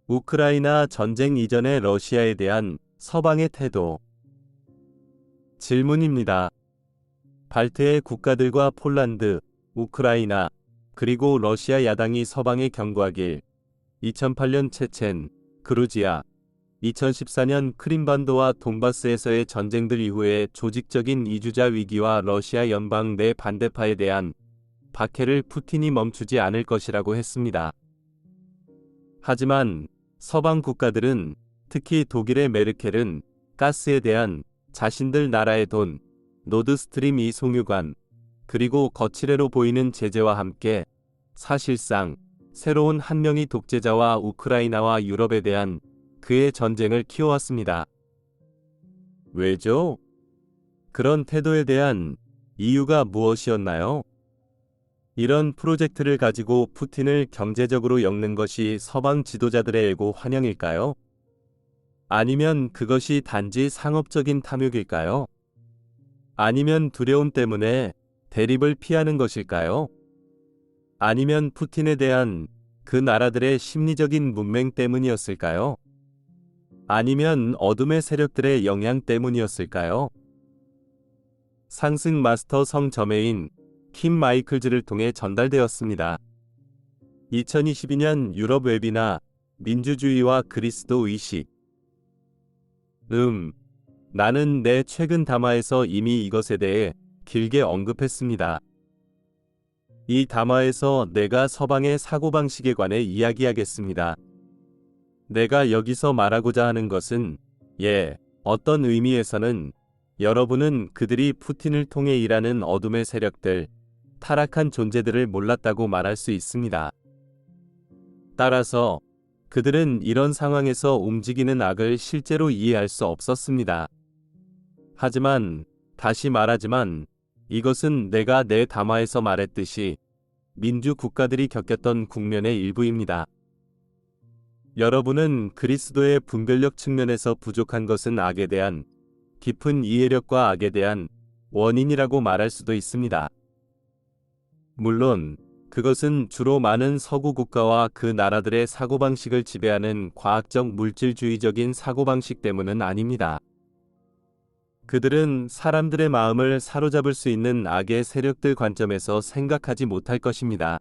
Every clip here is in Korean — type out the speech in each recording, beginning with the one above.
우크라이나 전쟁 이전의 러시아에 대한 서방의 태도. 질문입니다. 발트해 국가들과 폴란드, 우크라이나, 그리고 러시아 야당이 서방에 경고하길. 2008년 체첸, 그루지아, 2014년 크림반도와 돈바스에서의 전쟁들 이후에 조직적인 이주자 위기와 러시아 연방 내 반대파에 대한 박해를 푸틴이 멈추지 않을 것이라고 했습니다. 하지만 서방 국가들은, 특히 독일의 메르켈은 가스에 대한 자신들 나라의 돈, 노드스트림 2 송유관, 그리고 거칠애로 보이는 제재와 함께 사실상 새로운 한 명의 독재자와 우크라이나와 유럽에 대한 그의 전쟁을 키워왔습니다. 왜죠? 그런 태도에 대한 이유가 무엇이었나요? 이런 프로젝트를 가지고 푸틴을 경제적으로 엮는 것이 서방 지도자들의 애고 환영일까요? 아니면 그것이 단지 상업적인 탐욕일까요? 아니면 두려움 때문에 대립을 피하는 것일까요? 아니면 푸틴에 대한 그 나라들의 심리적인 문맹 때문이었을까요? 아니면 어둠의 세력들의 영향 때문이었을까요? 상승 마스터 성저매인 킴 마이클즈를 통해 전달되었습니다. 2022년 유럽 웹이나 민주주의와 그리스도 의식. 나는 내 최근 담화에서 이미 이것에 대해 길게 언급했습니다. 이 담화에서 내가 서방의 사고방식에 관해 이야기하겠습니다. 내가 여기서 말하고자 하는 것은, 어떤 의미에서는 여러분은 그들이 푸틴을 통해 일하는 어둠의 세력들, 타락한 존재들을 몰랐다고 말할 수 있습니다. 따라서 그들은 이런 상황에서 움직이는 악을 실제로 이해할 수 없었습니다. 하지만, 다시 말하지만, 이것은 내가 내 담화에서 말했듯이 민주 국가들이 겪었던 국면의 일부입니다. 여러분은 그리스도의 분별력 측면에서 부족한 것은 악에 대한 깊은 이해력과 악에 대한 원인이라고 말할 수도 있습니다. 물론 그것은 주로 많은 서구 국가와 그 나라들의 사고방식을 지배하는 과학적 물질주의적인 사고방식 때문은 아닙니다. 그들은 사람들의 마음을 사로잡을 수 있는 악의 세력들 관점에서 생각하지 못할 것입니다.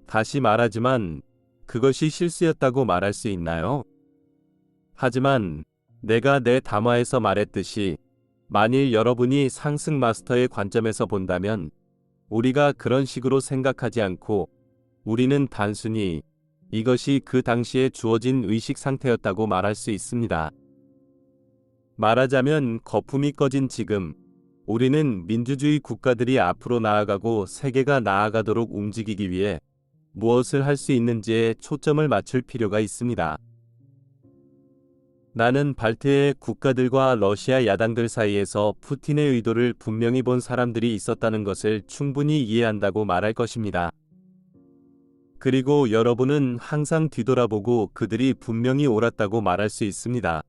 다시 말하지만 그것이 실수였다고 말할 수 있나요? 하지만 내가 내 담화에서 말했듯이 만일 여러분이 상승 마스터의 관점에서 본다면 우리가 그런 식으로 생각하지 않고 우리는 단순히 이것이 그 당시에 주어진 의식 상태였다고 말할 수 있습니다. 말하자면 거품이 꺼진 지금, 우리는 민주주의 국가들이 앞으로 나아가고 세계가 나아가도록 움직이기 위해 무엇을 할 수 있는지에 초점을 맞출 필요가 있습니다. 나는 발트해 국가들과 러시아 야당들 사이에서 푸틴의 의도를 분명히 본 사람들이 있었다는 것을 충분히 이해한다고 말할 것입니다. 그리고 여러분은 항상 뒤돌아보고 그들이 분명히 옳았다고 말할 수 있습니다.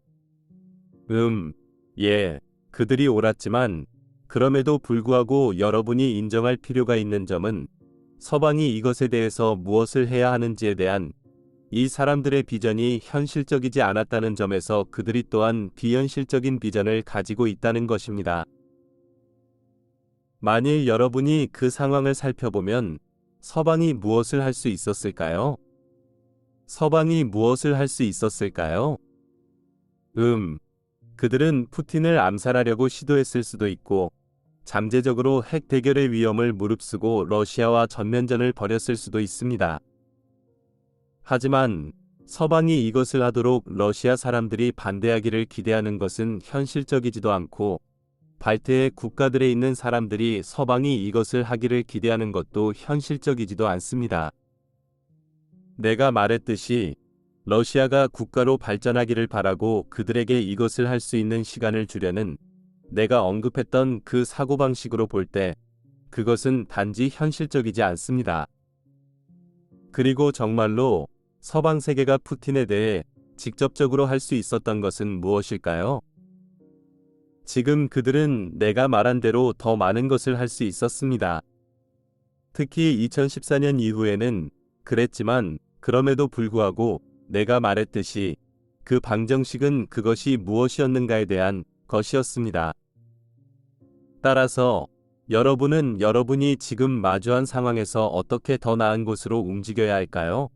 그들이 옳았지만 그럼에도 불구하고 여러분이 인정할 필요가 있는 점은 서방이 이것에 대해서 무엇을 해야 하는지에 대한 이 사람들의 비전이 현실적이지 않았다는 점에서 그들이 또한 비현실적인 비전을 가지고 있다는 것입니다. 만일 여러분이 그 상황을 살펴보면 서방이 무엇을 할 수 있었을까요? 서방이 무엇을 할 수 있었을까요? 그들은 푸틴을 암살하려고 시도했을 수도 있고 잠재적으로 핵 대결의 위험을 무릅쓰고 러시아와 전면전을 벌였을 수도 있습니다. 하지만 서방이 이것을 하도록 러시아 사람들이 반대하기를 기대하는 것은 현실적이지도 않고 발트해 국가들에 있는 사람들이 서방이 이것을 하기를 기대하는 것도 현실적이지도 않습니다. 내가 말했듯이 러시아가 국가로 발전하기를 바라고 그들에게 이것을 할 수 있는 시간을 주려는 내가 언급했던 그 사고방식으로 볼 때 그것은 단지 현실적이지 않습니다. 그리고 정말로 서방 세계가 푸틴에 대해 직접적으로 할 수 있었던 것은 무엇일까요? 지금 그들은 내가 말한 대로 더 많은 것을 할 수 있었습니다. 특히 2014년 이후에는 그랬지만 그럼에도 불구하고 내가 말했듯이 그 방정식은 그것이 무엇이었는가에 대한 것이었습니다. 따라서 여러분은 여러분이 지금 마주한 상황에서 어떻게 더 나은 곳으로 움직여야 할까요?